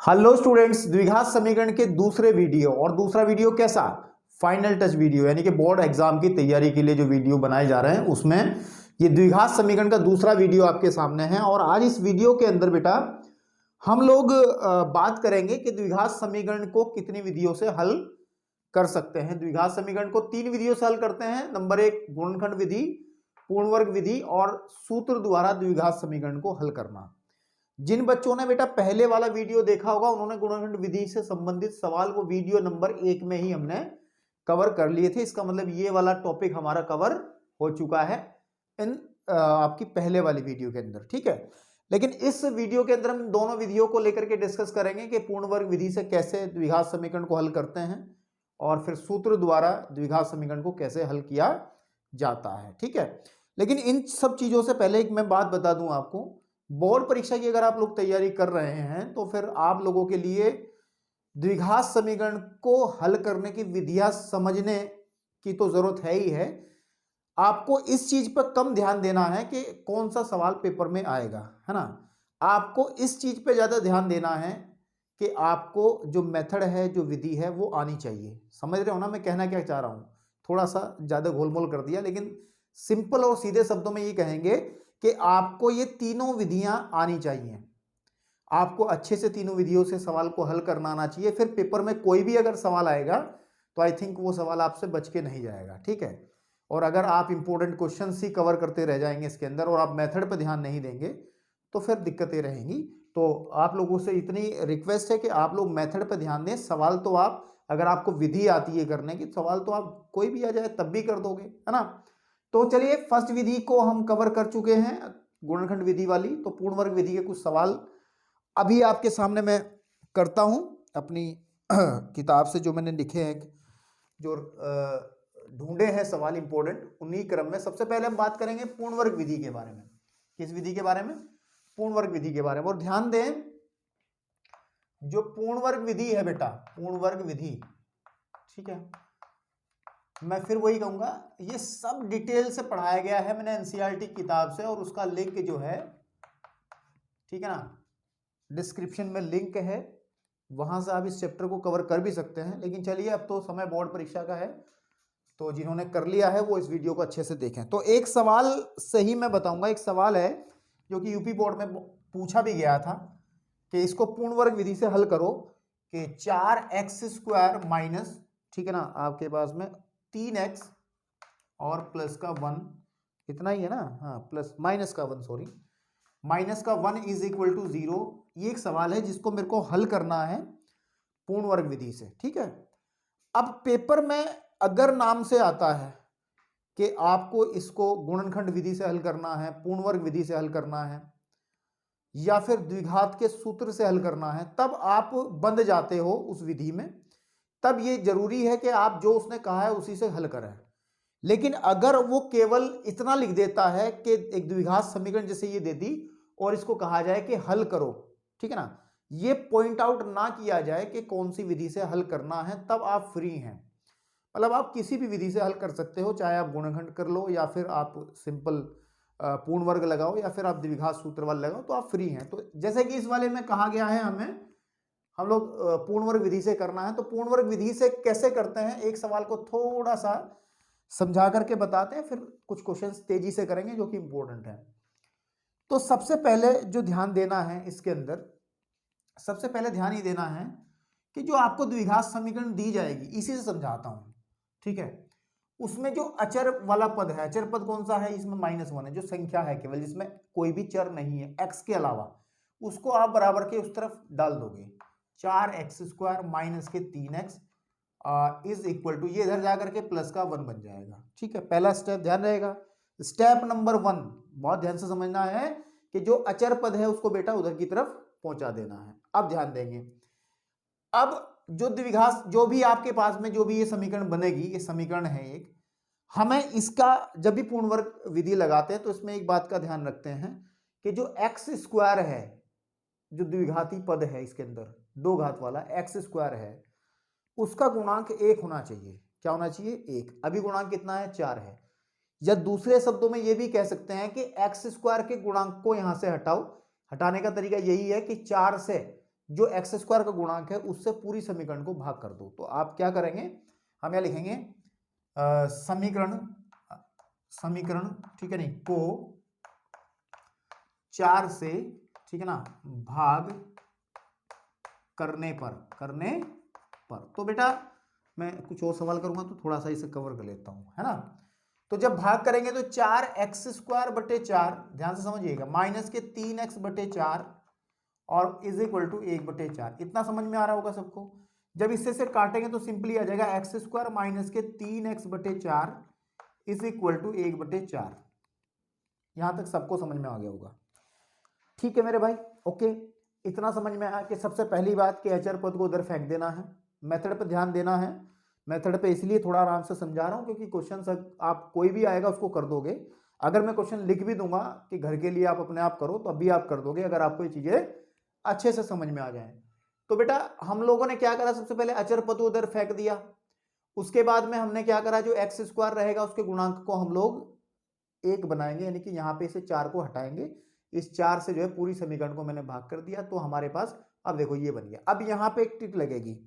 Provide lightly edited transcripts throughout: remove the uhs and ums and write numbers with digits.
Hello students, द्विघात समीकरण के दूसरे वीडियो और दूसरा वीडियो कैसा फाइनल टच वीडियो यानी कि बोर्ड एग्जाम की तैयारी के लिए जो वीडियो बनाए जा रहे हैं उसमें ये द्विघात समीकरण का दूसरा वीडियो आपके सामने है। और आज इस वीडियो के अंदर बेटा हम लोग बात करेंगे कि द्विघात समीकरण को कितनी विधियों से हल कर सकते हैं। द्विघात समीकरण को 3 विधियों से हल करते हैं। नंबर 1 गुणनखंड विधि, पूर्ण वर्ग विधि और सूत्र द्वारा द्विघात समीकरण को हल करना। जिन बच्चों ने बेटा पहले वाला वीडियो देखा होगा उन्होंने गुणनखंड विधि से संबंधित सवाल वो वीडियो नंबर 1 में ही हमने कवर कर लिए थे। इसका मतलब ये वाला टॉपिक हमारा कवर हो चुका है इन आपकी पहले वाली वीडियो के अंदर, ठीक है। लेकिन इस वीडियो के अंदर हम दोनों विधियों को लेकर के डिस्कस करेंगे कि पूर्ण वर्ग विधि से कैसे द्विघात समीकरण को हल करते हैं और फिर सूत्र द्वारा द्विघात समीकरण को कैसे हल किया जाता है, ठीक है। लेकिन इन सब चीजों से पहले एक मैं बात बता दूं आपको, बोर्ड परीक्षा की अगर आप लोग तैयारी कर रहे हैं तो फिर आप लोगों के लिए द्विघात समीकरण को हल करने की विधियां समझने की तो जरूरत है ही है। आपको इस चीज पर कम ध्यान देना है कि कौन सा सवाल पेपर में आएगा, है ना। आपको इस चीज पे ज्यादा ध्यान देना है कि आपको जो मेथड है, जो विधि है वो आनी चाहिए। समझ रहे हो ना मैं कहना क्या चाह रहा हूं। थोड़ा सा ज्यादा गोलमोल कर दिया, लेकिन सिंपल और सीधे शब्दों में ये कहेंगे कि आपको ये तीनों विधियां आनी चाहिए। आपको अच्छे से तीनों विधियों से सवाल को हल करना आना चाहिए। फिर पेपर में कोई भी अगर सवाल आएगा तो आई थिंक वो सवाल आपसे बच के नहीं जाएगा, ठीक है। और अगर आप इंपॉर्टेंट क्वेश्चन ही कवर करते रह जाएंगे इसके अंदर और आप मेथड पर ध्यान नहीं देंगे तो फिर दिक्कतें रहेंगी। तो आप लोगों से इतनी रिक्वेस्ट है कि आप लोग मेथड पर ध्यान दें। सवाल तो आप, अगर आपको विधि आती है करने की, सवाल तो आप कोई भी आ जाए तब भी कर दोगे, है ना। तो चलिए फर्स्ट विधि को हम कवर कर चुके हैं, गुणनखंड विधि वाली। तो पूर्ण वर्ग विधि के कुछ सवाल अभी आपके सामने मैं करता हूं अपनी किताब से, जो मैंने लिखे हैं, जो ढूंढे हैं सवाल इंपॉर्टेंट, उन्हीं क्रम में। सबसे पहले हम बात करेंगे पूर्ण वर्ग विधि के बारे में। किस विधि के बारे में? पूर्ण वर्ग विधि के बारे में। और ध्यान दें, जो पूर्ण वर्ग विधि है बेटा, पूर्ण वर्ग विधि, ठीक है, मैं फिर वही कहूंगा, ये सब डिटेल से पढ़ाया गया है मैंने एनसीईआरटी किताब से, और उसका लिंक जो है, ठीक है ना, डिस्क्रिप्शन में लिंक है, वहां से आप इस चैप्टर को कवर कर भी सकते हैं। लेकिन चलिए अब तो समय बोर्ड परीक्षा का है, तो जिन्होंने कर लिया है वो इस वीडियो को अच्छे से देखें। तो एक सवाल से ही मैं बताऊंगा। एक सवाल है जो कि यूपी बोर्ड में पूछा भी गया था कि इसको पूर्ण वर्ग विधि से हल करो कि 4x² माइनस, ठीक है ना, आपके पास में 3x और प्लस का 1, इतना ही है ना, हाँ, प्लस माइनस का 1, सॉरी, माइनस का 1 इज इक्वल टू 0। ये एक सवाल है जिसको मेरे को हल करना है पूर्ण वर्ग विधि से, ठीक है। अब पेपर में अगर नाम से आता है कि आपको इसको गुणनखंड विधि से हल करना है, पूर्ण वर्ग विधि से हल करना है, या फिर द्विघात के सूत्र से हल करना है, तब आप बंध जाते हो उस विधि में। तब ये जरूरी है कि आप जो उसने कहा है उसी से हल करें। लेकिन अगर वो केवल इतना लिख देता है कि एक द्विघात समीकरण जैसे ये दे दी और इसको कहा जाए कि हल करो, ठीक है ना, ये पॉइंट आउट ना किया जाए कि कौन सी विधि से हल करना है, तब आप फ्री हैं। मतलब आप किसी भी विधि से हल कर सकते हो, चाहे आप गुणनखंड कर लो या फिर आप सिंपल पूर्ण वर्ग लगाओ या फिर आप द्विघात सूत्र वाले लगाओ, तो आप फ्री हैं। तो जैसे कि इस वाले में कहा गया है हमें, हम लोग पूर्ण वर्ग विधि से करना है। तो पूर्ण वर्ग विधि से कैसे करते हैं, एक सवाल को थोड़ा सा समझा करके बताते हैं, फिर कुछ क्वेश्चंस तेजी से करेंगे जो कि इंपॉर्टेंट है। तो सबसे पहले जो ध्यान देना है इसके अंदर, सबसे पहले ध्यान ही देना है कि जो आपको द्विघात समीकरण दी जाएगी, इसी से समझाता हूं, ठीक है। उसमें जो अचर वाला पद है, अचर पद कौन सा है, इसमें -1 है, जो संख्या है केवल, जिसमें कोई भी चर नहीं है x के अलावा, उसको आप बराबर के उस तरफ डाल दोगे। 4x² माइनस के 3x इज इक्वल टू, ये इधर जाकर के प्लस का 1 बन जाएगा, ठीक है। पहला स्टेप ध्यान रहेगा। स्टेप नंबर 1 बहुत ध्यान से समझना है कि जो अचर पद है उसको बेटा उधर की तरफ पहुंचा देना है। अब ध्यान देंगे, अब जो द्विघात, जो भी आपके पास में जो भी ये समीकरण बनेगी, ये समीकरण है एक, हमें इसका जब भी पूर्ण वर्ग विधि लगाते हैं तो इसमें एक बात का ध्यान रखते हैं कि जो x² है, जो द्विघाती पद है इसके अंदर, 2 घात वाला x² है, उसका गुणांक 1 होना चाहिए। क्या होना चाहिए? 1। अभी गुणांक कितना है? 4 है। या दूसरे शब्दों में यह भी कह सकते हैं कि x² के गुणांक को यहां से हटाओ। हटाने का तरीका यही है कि 4 से जो एक्स स्क्वायर का गुणांक है उससे पूरी समीकरण को भाग कर दो। तो आप क्या करेंगे, हम यहाँ लिखेंगे समीकरण ठीक है नहीं को 4 से ठीक है ना भाग करने पर। तो बेटा मैं कुछ और सवाल करूंगा तो थोड़ा सा इसे कवर कर लेता हूं, है ना। तो जब भाग करेंगे तो 4x² बटे 4, ध्यान से समझिएगा, माइनस के 3x/4 और इज इक्वल टू 1/4। इतना समझ में आ रहा होगा सबको। जब इससे से काटेंगे तो सिंपली आ जाएगा x² माइनस के 3x/4 इज इक्वल टू 1/4। यहां तक सबको समझ में आ गया होगा, ठीक है मेरे भाई। ओके, इतना समझ में आया कि सबसे पहली बात कि अचर पद को उधर फेंक देना है, मेथड पे ध्यान देना है। मेथड पे इसलिए थोड़ा आराम से समझा रहा हूं क्योंकि क्वेश्चन आप कोई भी आएगा उसको कर दोगे। अगर मैं क्वेश्चन लिख भी दूंगा कि घर के लिए आप अपने आप करो तो अभी आप कर दोगे, अगर आपको ये चीजें अच्छे से समझ में आ जाए। तो बेटा हम लोगों ने क्या करा, सबसे पहले अचर पद उधर फेंक दिया। उसके बाद में हमने क्या करा, जो x² रहेगा उसके गुणांक को हम लोग 1 बनाएंगे, यानी कि यहां पे से 4 को हटाएंगे। इस 4 से जो है पूरी समीकरण को मैंने भाग कर दिया, तो हमारे पास अब देखो ये बन गया। अब यहां पे एक ट्रिक लगेगी,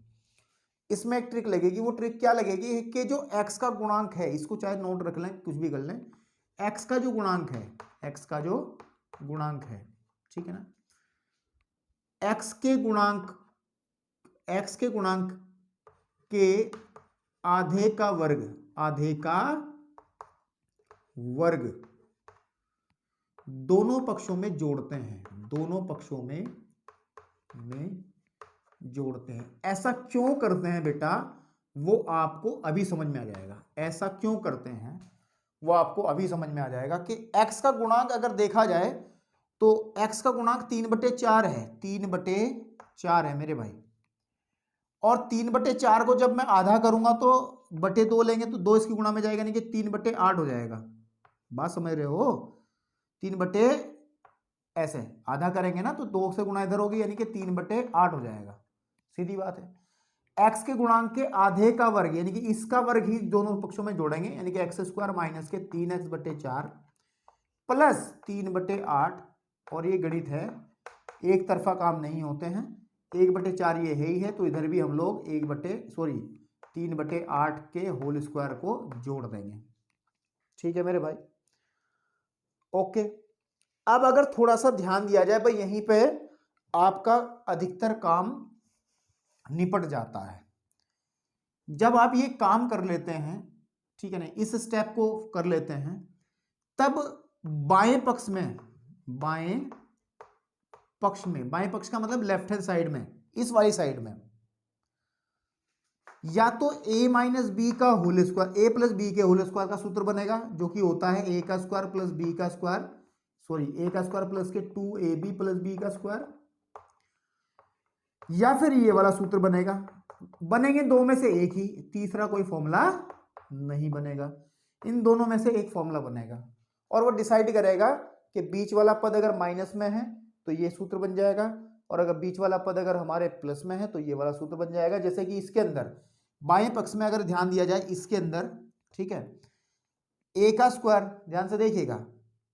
इसमें एक ट्रिक लगेगी। वो ट्रिक क्या लगेगी कि जो x का गुणांक है, इसको चाहे नोट रख लें कुछ भी कर लें, x का जो गुणांक है, x का जो गुणांक है, ठीक है ना, x के गुणांक के आधे का वर्ग दोनों पक्षों में जोड़ते हैं, ऐसा क्यों करते हैं बेटा, वो आपको अभी समझ में आ जाएगा। ऐसा क्यों करते हैं वो आपको अभी समझ में आ जाएगा कि x का गुणांक अगर देखा जाए तो x का गुणांक 3/4 है, 3/4 है मेरे भाई। और 3/4 को जब मैं आधा करूंगा तो बटे 2 लेंगे तो 2 इसकी गुणा में जाएगा, यानी कि 3/8 हो जाएगा। बात समझ रहे हो, 3 ऐसे आधा करेंगे ना तो 2 से गुणा इधर होगी, यानी कि 3/8 हो जाएगा। सीधी बात है। x के गुणांक के आधे का वर्ग, यानी कि इसका वर्ग ही दोनों पक्षों में जोड़ेंगे, यानी कि x² माइनस के 3x/4 प्लस 3/8। और ये गणित है, एक तरफा काम नहीं होते हैं, 1/4 ये है ही है, तो इधर भी हम लोग 3/8 के होल स्क्वायर को जोड़ देंगे। ठीक है मेरे भाई, ओके। अब अगर थोड़ा सा ध्यान दिया जाए भाई, यहीं पे आपका अधिकतर काम निपट जाता है। जब आप ये काम कर लेते हैं, ठीक है ना, इस स्टेप को कर लेते हैं, तब बाएं पक्ष का मतलब लेफ्ट हैंड साइड में, इस वाली साइड में, या तो a माइनस बी का whole square, a plus b के होल स्क्वायर का सूत्र बनेगा, जो कि होता है a का स्क्वायर प्लस b का स्क्वायर, a का स्क्वायर प्लस के 2ab प्लस b का स्क्वायर, या फिर ये वाला सूत्र बनेगा। बनेंगे दो में से एक ही, तीसरा कोई फॉर्मूला नहीं बनेगा, इन दोनों में से एक फॉर्मूला बनेगा। और वो डिसाइड करेगा कि बीच वाला पद अगर माइनस में है तो ये सूत्र बन जाएगा, और अगर बीच वाला पद अगर हमारे प्लस में है तो ये वाला सूत्र बन जाएगा। जैसे कि इसके अंदर बाएं पक्ष में अगर ध्यान दिया जाए, इसके अंदर, ठीक है, a का स्क्वायर ध्यान से देखिएगा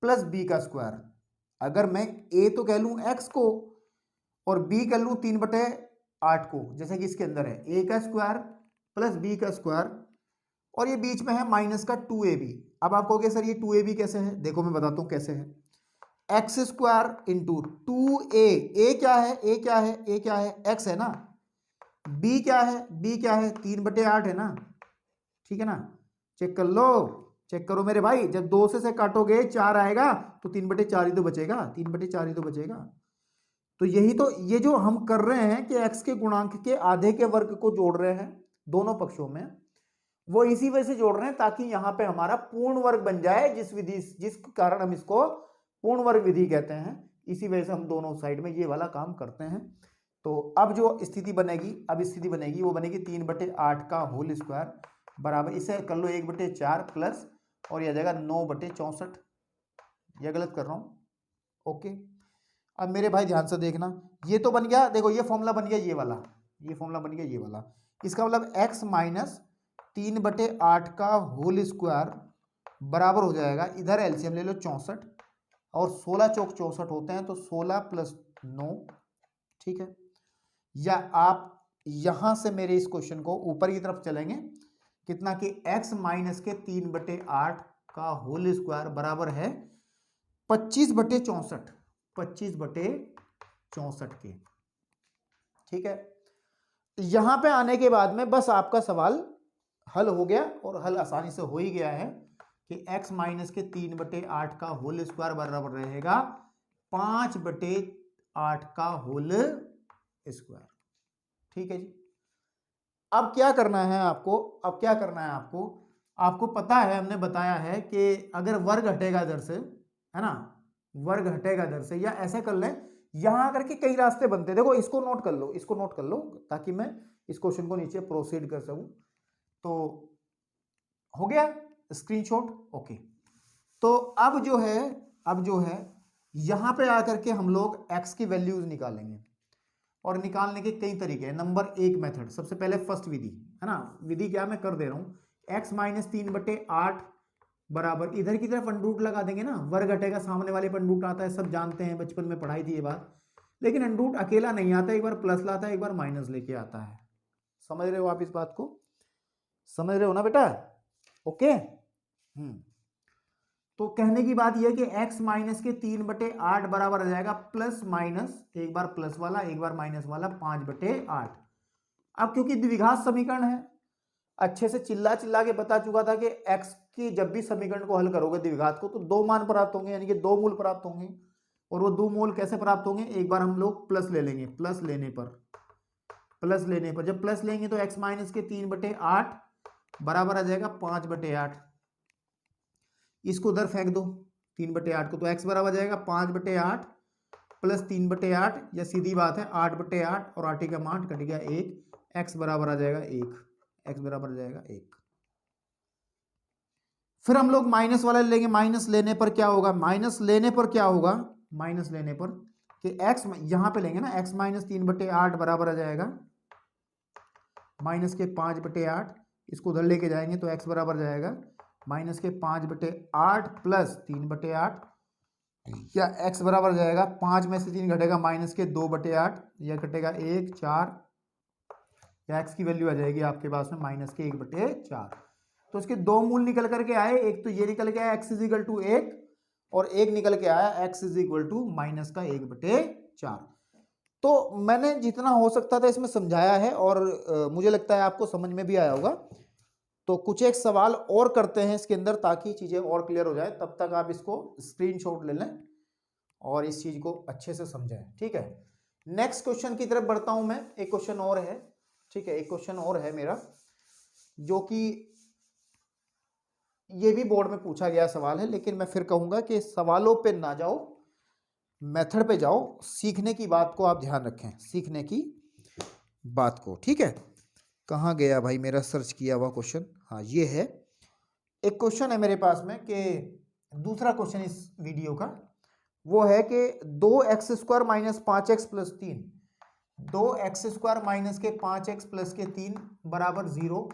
प्लस b का स्क्वायर, अगर मैं a तो कह लूं x को और b कर लूं 3/8 को, जैसे कि इसके अंदर है a का स्क्वायर प्लस b का स्क्वायर, और ये बीच में है माइनस का 2ab। अब आप कहोगे सर ये 2ab कैसे है, देखो मैं बताता हूं कैसे है। x² इंटू 2a क्या है, x है ना, b क्या है 3/8 है ना, ठीक है ना। चेक कर लो, चेक करो मेरे भाई, जब 2 से काटोगे 4 आएगा तो 3/4 ही तो बचेगा, 3/4 ही तो बचेगा। तो यही तो, ये जो हम कर रहे हैं कि x के गुणांक के आधे के वर्ग को जोड़ रहे हैं दोनों पक्षों में, वो इसी वजह से जोड़ रहे हैं ताकि यहां पे हमारा पूर्ण वर्ग बन जाए, जिस कारण हम इसको पूर्ण वर्ग विधि कहते हैं। इसी वजह से हम दोनों साइड में ये वाला काम करते हैं। तो अब जो स्थिति बनेगी, वो बनेगी 3/8 का होल स्क्वायर बराबर, इसे कर लो 1/4 प्लस, और यह जाएगा 9/64। यह गलत कर रहा हूं, ओके। अब मेरे भाई ध्यान से देखना, ये तो बन गया, देखो ये फॉर्मूला बन गया, ये फॉर्मूला बन गया, ये वाला। इसका मतलब x माइनस 3/8 का होल स्क्वायर बराबर हो जाएगा, इधर एलसीएम ले लो 64, और 16 चौक 64 होते हैं, तो 16 प्लस 9, ठीक है। या आप यहां से मेरे इस क्वेश्चन को ऊपर की तरफ चलेंगे, कितना कि x माइनस के 3/8 का होल स्क्वायर बराबर है 25/64, 25/64 के। ठीक है, यहां पे आने के बाद में बस आपका सवाल हल हो गया, और हल आसानी से हो ही गया है कि x माइनस के 3/8 का होल स्क्वायर बराबर रहेगा 5/8 का होल स्क्वायर। ठीक है जी। अब क्या करना है आपको, अब क्या करना है आपको, आपको पता है, हमने बताया है कि अगर वर्ग हटेगा इधर से, है ना, वर्ग हटेगा इधर से, या ऐसे कर लें, यहां आकर के कई रास्ते बनते हैं। देखो इसको नोट कर लो, इसको नोट कर लो, ताकि मैं इस क्वेश्चन को नीचे प्रोसीड कर सकूं। तो हो गया स्क्रीनशॉट, ओके। तो अब जो है, अब जो है यहां पे आकर के हम लोग x की वैल्यूज निकालेंगे, और निकालने के कई तरीके हैं। नंबर एक मेथड, सबसे पहले फर्स्ट विधि, है ना, विधि क्या मैं कर दे रहा हूं, x माइनस 3/8 बराबर, इधर की तरफ अंडर रूट लगा देंगे ना, वर्ग हटेगा सामने वाले पर अंडर रूट आता है, सब जानते हैं, बचपन में पढ़ाई थी ये बात। लेकिन अंडर रूट अकेला नहीं आता, एक बार प्लस लाता है, एक बार माइनस लेके आता है। समझ रहे हो आप इस बात को, समझ रहे हो ना बेटा, ओके। तो कहने की बात यह कि x माइनस के 3/8 बराबर आ जाएगा प्लस माइनस, एक बार प्लस वाला एक बार माइनस वाला, 5/8। अब क्योंकि द्विघात समीकरण है, अच्छे से चिल्ला चिल्ला के बता चुका था कि x की जब भी समीकरण को हल करोगे द्विघात को, तो दो मान प्राप्त होंगे, यानी कि दो मूल प्राप्त होंगे। और वो दो मूल कैसे प्राप्त होंगे, एक बार हम लोग प्लस ले लेंगे, प्लस लेने पर, प्लस लेने पर जब प्लस लेंगे तो x माइनस के 3/8 बराबर आ जाएगा 5/8। इसको उधर फेंक दो 3/8 को, तो x बराबर जाएगा 5/8 प्लस 3/8, या सीधी बात है 8/8, और 8 का मान कट गया 1, x बराबर आ जाएगा 1, x बराबर आ जाएगा 1। फिर हम लोग माइनस वाला लेंगे, माइनस लेने पर क्या होगा, माइनस लेने पर क्या होगा, माइनस लेने पर कि x यहां पे लेंगे ना, x माइनस 3/8 बराबर आ जाएगा माइनस के 5/8, इसको उधर लेके जाएंगे तो x बराबर जाएगा माइनस के 5/8 प्लस 3/8, या x बराबर जाएगा 5 में से 3 घटेगा माइनस के 2/8, या कटेगा 1, 4, या x की वैल्यू आ जाएगी आपके पास में माइनस के 1/4। तो इसके दो मूल निकल करके आए, एक तो ये निकल के आया x इज इक्वल टू 1, और एक निकल के आया x is equal to minus का 1/4। तो मैंने जितना हो सकता था इसमें समझाया है, और मुझे लगता है आपको समझ में भी आया होगा। तो कुछ एक सवाल और करते हैं इसके अंदर, ताकि चीजें और क्लियर हो जाए। तब तक आप इसको स्क्रीनशॉट ले लें और इस चीज को अच्छे से समझें, ठीक है। नेक्स्ट क्वेश्चन की तरफ बढ़ता हूं मैं। एक क्वेश्चन और है, ठीक है, एक क्वेश्चन और है मेरा, जो कि ये भी बोर्ड में पूछा गया सवाल है, लेकिन मैं फिर कहूंगा कि सवालों पे ना जाओ, मेथड पे जाओ। सीखने की बात को आप ध्यान रखें, सीखने की बात को, ठीक है। कहाँ गया भाई मेरा सर्च किया हुआ क्वेश्चन, हाँ ये है। एक क्वेश्चन है मेरे पास में कि दूसरा क्वेश्चन इस वीडियो का, वो है कि 2x² minus 5x plus 3, 2x² minus के 5x प्लस के 3 बराबर 0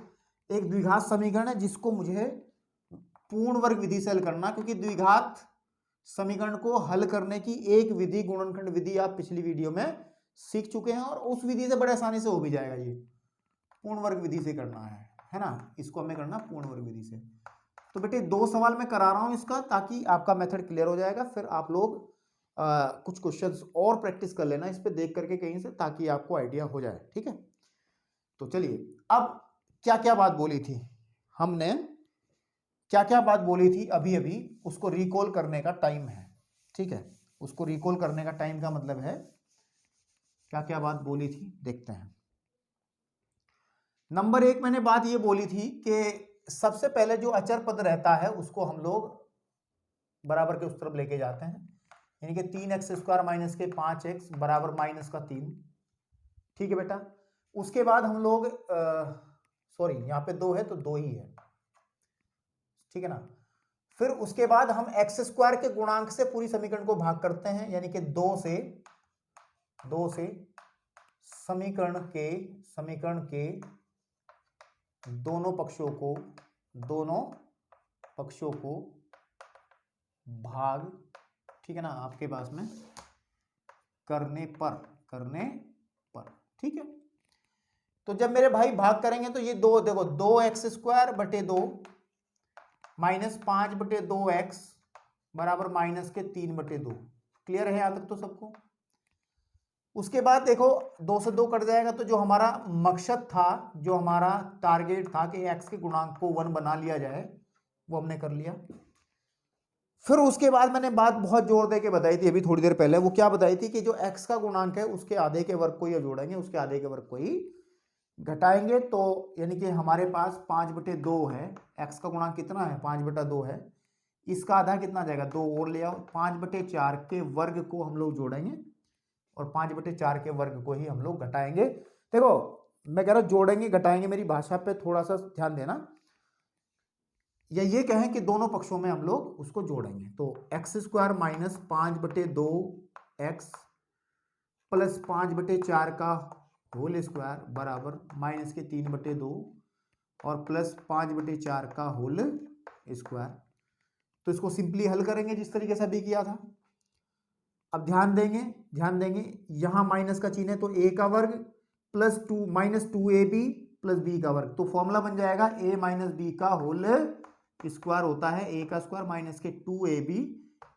एक द्विघात समीकरण है, जिसको मुझे पूर्ण वर्ग विधि से हल करना। क्योंकि द्विघात समीकरण को हल करने की एक विधि, गुणनखंड विधि, आप पिछली वीडियो में सीख चुके हैं, और उस विधि से बड़े आसानी से हो भी जाएगा। ये पूर्ण वर्ग विधि से करना है ना, इसको हमें करना पूर्ण वर्ग विधि से। तो बेटे दो सवाल मैं करा रहा हूं इसका, ताकि आपका मेथड क्लियर हो जाएगा। फिर आप लोग कुछ क्वेश्चंस और प्रैक्टिस कर लेना इस पे देख करके कहीं से, ताकि आपको आइडिया हो जाए, ठीक है। तो चलिए, अब क्या क्या बात बोली थी हमने, क्या क्या बात बोली थी अभी अभी, उसको रिकॉल करने का टाइम है, ठीक है। उसको रिकॉल करने का टाइम का मतलब है क्या क्या बात बोली थी, देखते हैं। नंबर एक, मैंने बात ये बोली थी कि सबसे पहले जो अचर पद रहता है उसको हम लोग बराबर के उस तरफ लेके जाते हैं, यानी कि 3x² माइनस के 5x बराबर माइनस का 3, ठीक है बेटा। उसके बाद हम लोग सॉरी यहां पे 2 है तो 2 ही है, ठीक है ना। फिर उसके बाद हम x² के गुणांक से पूरी समीकरण को भाग करते हैं, यानी कि 2 से समीकरण के दोनों पक्षों को भाग, ठीक है ना, आपके पास में करने पर, ठीक ठीक है। तो जब मेरे भाई भाग करेंगे तो ये दो देखो 2x² माइनस 5/2x बराबर -3/2। क्लियर है यहां तक तो सबको? उसके बाद देखो 2 से 2 कट जाएगा, तो जो हमारा मकसद था, जो हमारा टारगेट था कि x के गुणांक को 1 बना लिया जाए, वो हमने कर लिया। फिर उसके बाद मैंने बात बहुत जोर दे के बताई थी अभी थोड़ी देर पहले। वो क्या बताई थी कि जो x का गुणांक है उसके आधे के वर्ग को ही जोड़ेंगे, उसके आधे के वर्ग को ही घटाएंगे। तो यानी कि हमारे पास 5/2 है, x का गुणांक कितना है 5/2 है, इसका आधा कितना आ जाएगा 2 और ले आओ, 5/4 के वर्ग को हम लोग जोड़ेंगे और 5/4 के वर्ग को ही हम लोग घटाएंगे। देखो मैं कह रहा हूं जोड़ेंगे घटाएंगे, मेरी भाषा पे थोड़ा सा ध्यान देना, या ये कहें कि दोनों पक्षों में हम लोग उसको जोड़ेंगे। तो x² माइनस 5/2x प्लस 5/4 का होल स्क्वायर बराबर -3/2 और प्लस 5/4 का होल स्क्वायर। तो इसको सिंपली हल करेंगे जिस तरीके से अभी किया था। अब ध्यान देंगे यहां माइनस का चिन्ह है, तो a का वर्ग plus 2 minus 2ab plus b का वर्ग, तो फॉर्मूला बन जाएगा a माइनस b का होल स्क्वायर होता है a का स्क्वायर माइनस के 2ab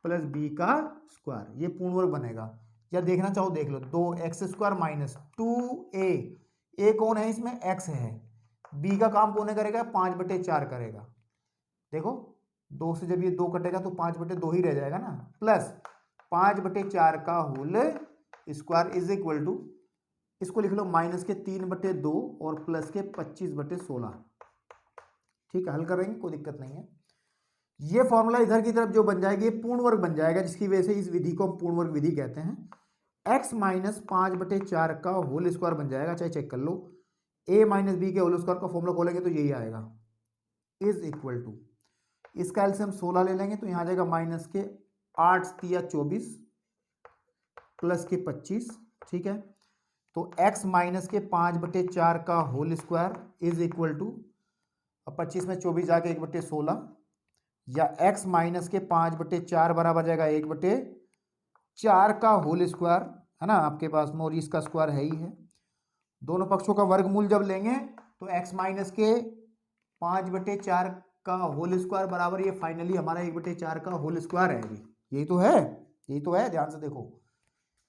प्लस b का स्क्वायर, ये पूर्ण वर्ग बनेगा। या देखना चाहो देख लो, 2x² माइनस 2a, a कौन है इसमें x है, b का काम कौन करेगा 5/4 करेगा। देखो 2 से जब ये 2 कटेगा तो 5/2 ही रह जाएगा ना, प्लस 5/4 का whole square is equal to, इसको लिख लो -3/2 और प्लस के 25/16। ठीक है, हल करेंगे कोई दिक्कत नहीं है। ये फॉर्मूला इधर की तरफ जो बन जाएगी ये पूर्ण वर्ग बन जाएगा, जिसकी वजह से इस विधि को हम पूर्ण वर्ग विधि कहते हैं। x माइनस 5/4 का होल स्क्वायर बन जाएगा, चाहे चेक कर लो, a माइनस बी के होल स्क्वायर का फॉर्मूला खोलेंगे तो यही आएगा, इज इक्वल टू, इसका एलसीएम 16 ले लेंगे तो यहां आ जाएगा माइनस के 8×3=24 प्लस के 25। ठीक है, तो x माइनस के 5/4 का whole square is equal to, अब 25 में 24 जाके 1/16, या x माइनस के 5/4 बराबर जाएगा 1/4 का होल स्क्वायर, है ना आपके पास में, और इसका स्क्वायर है ही है। दोनों पक्षों का वर्गमूल जब लेंगे तो x माइनस के 5/4 का होल स्क्वायर बराबर ये फाइनली हमारा 1/4 का होल स्क्वायर है। अभी यही तो है, यही तो है, ध्यान से देखो।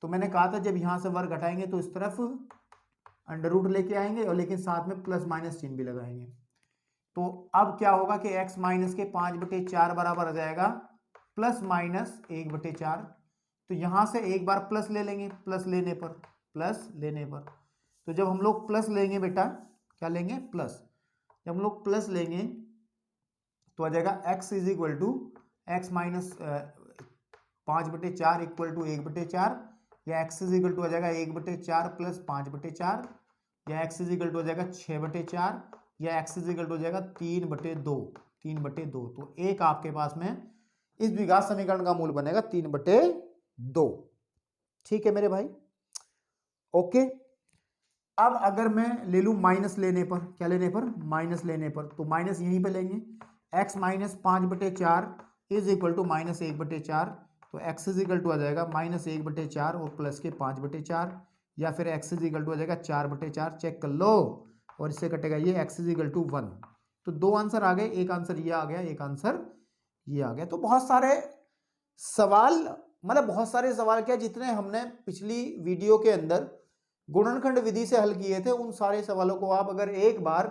तो मैंने कहा था जब यहां से वर्ग घटाएंगे तो इस तरफ अंडर रूट लेके आएंगे और लेकिन साथ में प्लस माइनस चिन्ह भी लगाएंगे। तो अब क्या होगा कि x माइनस के 5/4 बराबर आ जाएगा प्लस माइनस 1/4। तो यहां से एक बार प्लस ले लेंगे, प्लस लेने पर, तो जब हम लोग प्लस लेंगे बेटा, क्या लेंगे प्लस, जब हम लोग प्लस लेंगे तो आ जाएगा x is equal to x minus 5/4 equal to 1/4, या x इज इक्वल टू आ जाएगा 1/4 प्लस 5/4, या x इज इक्वल टू आ जाएगा 6/4, या x इज इक्वल टू हो जाएगा 3/2। तो एक आपके पास में इस द्विघात समीकरण का मूल बनेगा 3/2। ठीक है मेरे भाई, ओके। अब अगर मैं ले लूं माइनस लेने पर, क्या लेने पर माइनस लेने पर, तो माइनस यहीं पे लेंगे, x minus 5/4 is equal to minus 1/4, तो x इज इक्वल टू आ जाएगा -1/4 और प्लस के 5/4, या फिर x इज इक्वल टू आ जाएगा 4/4, चेक कर लो, और इससे कटेगा ये x इज इक्वल टू 1। तो दो आंसर आ गए, एक आंसर ये आ गया, एक आंसर ये आ गया। तो बहुत सारे सवाल, मतलब बहुत सारे सवाल क्या, जितने हमने पिछली वीडियो के अंदर गुणनखंड विधि से हल किए थे, उन सारे सवालों को आप अगर एक बार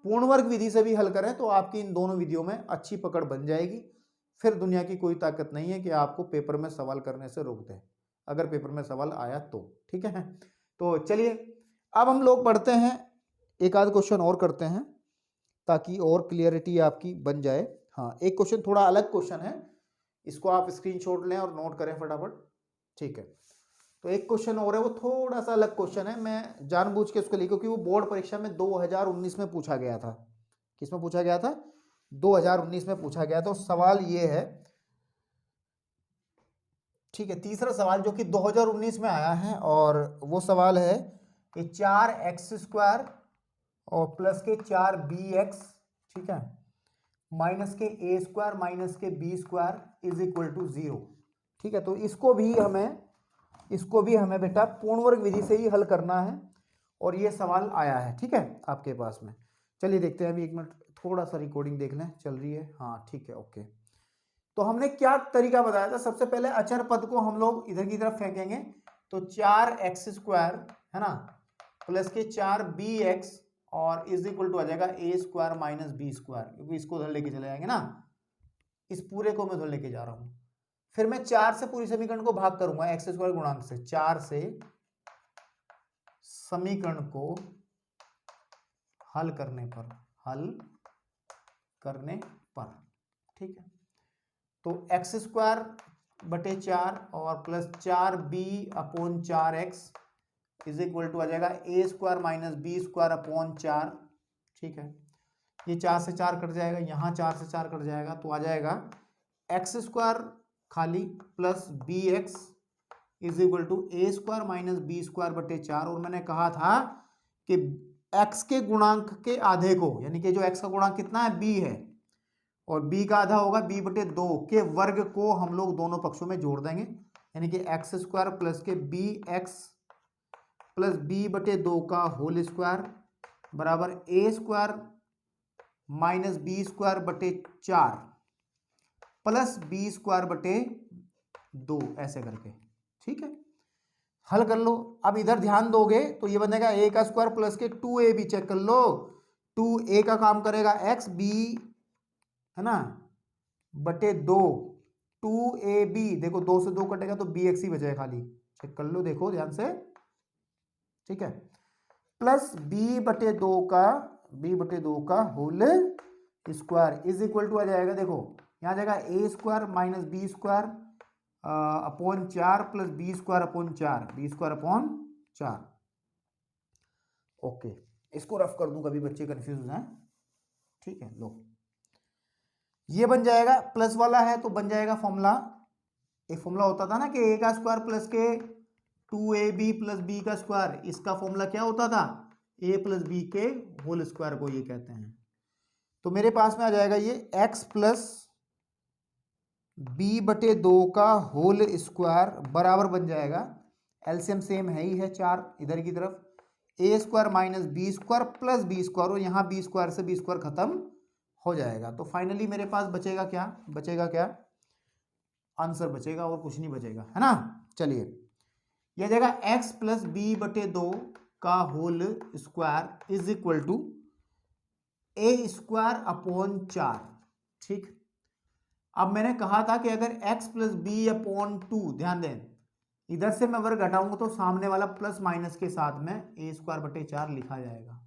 पूर्ण वर्ग विधि से भी हल करें तो आपकी इन दोनों विधियों में अच्छी पकड़ बन जाएगी। फिर दुनिया की कोई ताकत नहीं है कि आपको पेपर में सवाल करने से रोक दे, अगर पेपर में सवाल आया तो। ठीक है, तो चलिए अब हम लोग पढ़ते हैं, एक आध क्वेश्चन और करते हैं ताकि और क्लियरिटी आपकी बन जाए। हाँ, एक क्वेश्चन थोड़ा अलग क्वेश्चन है, इसको आप स्क्रीनशॉट लें और नोट करें फटाफट। ठीक है, तो एक क्वेश्चन और है, वो थोड़ा सा अलग क्वेश्चन है, मैं जानबूझ के उसको लिखा क्योंकि वो बोर्ड परीक्षा में 2019 में पूछा गया था। किसमें पूछा गया था? 2019 में पूछा गया। तो सवाल ये है, ठीक है, तीसरा सवाल जो कि 2019 में आया है, और वो सवाल है कि 4x² और प्लस के 4bx, ठीक है, माइनस के a² माइनस के b² इज इक्वल टू 0। ठीक है, तो इसको भी हमें बेटा पूर्ण वर्ग विधि से ही हल करना है। और ये सवाल आया है, ठीक है, आपके पास में। चलिए देखते हैं, अभी 1 मिनट थोड़ा सा रिकॉर्डिंग देख लें, चल रही है, हाँ ठीक है, ओके। तो हमने क्या तरीका बताया था, सबसे पहले अचर पद को हम लोग इधर की तरफ फेंकेंगे, तो 4x² है ना प्लस के 4bx और इज इक्वल टू आ जाएगा a² माइनस b², क्योंकि इसको उधर लेके चले जाएंगे ना, इस पूरे को मैं उधर लेके जा रहा हूं। फिर मैं 4 से पूरी समीकरण को भाग करूंगा x² गुणांक से, 4 से समीकरण को हल करने पर, ठीक है। तो x²/4 और plus 4b/4x is equal to आ जाएगा a² माइनस b²/4, ठीक है। ये 4 से 4 कट जाएगा, यहां 4 से 4 कट जाएगा, तो आ जाएगा x² खाली plus bx is equal to a² minus b²/4। और मैंने कहा था कि x के गुणांक के आधे को, यानी कि जो x का गुणांक कितना है b है, और b का आधा होगा b/2 के वर्ग को हम लोग दोनों पक्षों में जोड़ देंगे, यानी कि x² प्लस के bx प्लस b/2 का होल स्क्वायर बराबर a² minus b²/4 plus b²/2, ऐसे करके, ठीक है। हल कर लो। अब इधर ध्यान दोगे तो ये बनेगा a का स्क्वायर प्लस के 2ab, चेक कर लो, 2a का काम करेगा x, b है ना बटे 2, 2ab, देखो 2 से 2 कटेगा तो bx ही बचेगा खाली, चेक कर लो, देखो ध्यान से, ठीक है, प्लस b/2 का whole square is equal to आ जाएगा, देखो यहां जाएगा a² minus b²/4 plus b²/4, okay. इसको रफ कर दूं, कभी बच्चे कंफ्यूज हो जाए, ठीक है। लो, ये बन जाएगा, प्लस वाला है तो बन जाएगा फॉर्मूला, एक फॉर्मूला होता था ना कि a का स्क्वायर प्लस के 2ab प्लस b का स्क्वायर, इसका फॉर्मूला क्या होता था, a प्लस b के होल स्क्वायर को ये कहते हैं। तो मेरे पास में आ जाएगा ये x प्लस b/2 का होल स्क्वायर बराबर बन जाएगा, एलसीएम सेम है ही है 4 इधर की तरफ, a² minus b² plus b², और यहाँ b² से b² खत्म हो जाएगा। तो फाइनली मेरे पास बचेगा क्या, आंसर बचेगा और कुछ नहीं बचेगा, है ना। चलिए, यह जाएगा x प्लस b/2 का whole square is equal to a²/4, ठीक। अब मैंने कहा था कि अगर x प्लस b/2, ध्यान दें, इधर से मैं वर्ग घटाऊंगा तो सामने वाला प्लस माइनस के साथ में a²/4 लिखा जाएगा,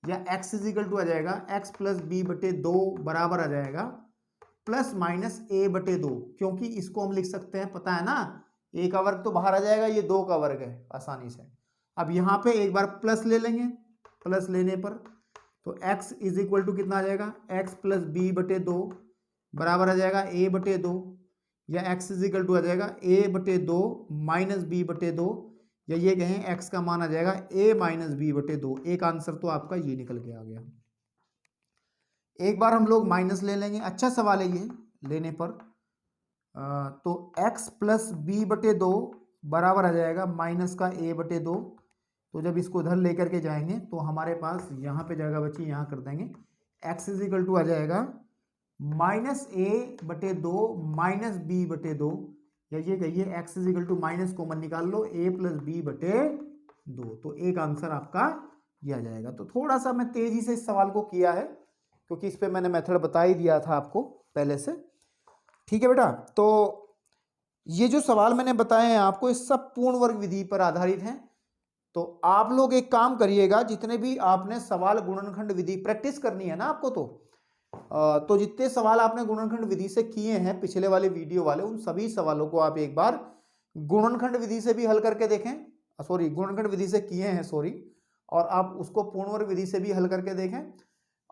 या x इज इक्वल टू आ जाएगा x प्लस b/2 बराबर आ जाएगा प्लस माइनस a/2, क्योंकि इसको हम लिख सकते हैं, पता है ना, a का वर्ग तो बाहर आ जाएगा, ये 2 का वर्ग है आसानी से। अब यहां पे एक बार प्लस ले लेंगे, प्लस लेने पर तो x इज इक्वल टू कितना आ जाएगा, x प्लस b/2 बराबर आ जाएगा a/2, या x इज इक्वल टू आ जाएगा a/2 माइनस b/2, या ये कहें x का मान आ जाएगा a माइनस b/2। एक आंसर तो आपका ये निकल के आ गया। एक बार हम लोग माइनस ले लेंगे, अच्छा सवाल है ये लेने पर। तो x प्लस b/2 बराबर आ जाएगा माइनस का a/2, तो जब इसको उधर लेकर के जाएंगे तो हमारे पास यहाँ पे जगह बची, यहाँ कर देंगे, x इज इक्वल टू आ जाएगा माइनस a/2 माइनस b/2, या ये कहिए x is equal to minus common निकाल लो a प्लस b/2, तो एक आंसर आपका ये आ जाएगा। तो थोड़ा सा मैं तेजी से इस सवाल को किया है, क्योंकि इस पे मैंने मेथड बता ही दिया था आपको पहले से, ठीक है बेटा। तो ये जो सवाल मैंने बताए हैं आपको, ये सब पूर्ण वर्ग विधि पर आधारित हैं। तो आप लोग एक काम करिएगा, जितने भी आपने सवाल गुणनखंड विधि प्रैक्टिस करनी है ना आपको, तो जितने सवाल आपने गुणनखंड विधि से किए हैं पिछले वाले वीडियो वाले, उन सभी सवालों को आप एक बार गुणनखंड विधि से भी हल करके देखें, सॉरी गुणनखंड विधि से किए हैं, सॉरी, और आप उसको पूर्ण वर्ग विधि से भी हल करके देखें,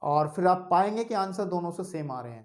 और फिर आप पाएंगे कि आंसर दोनों से सेम आ रहे हैं।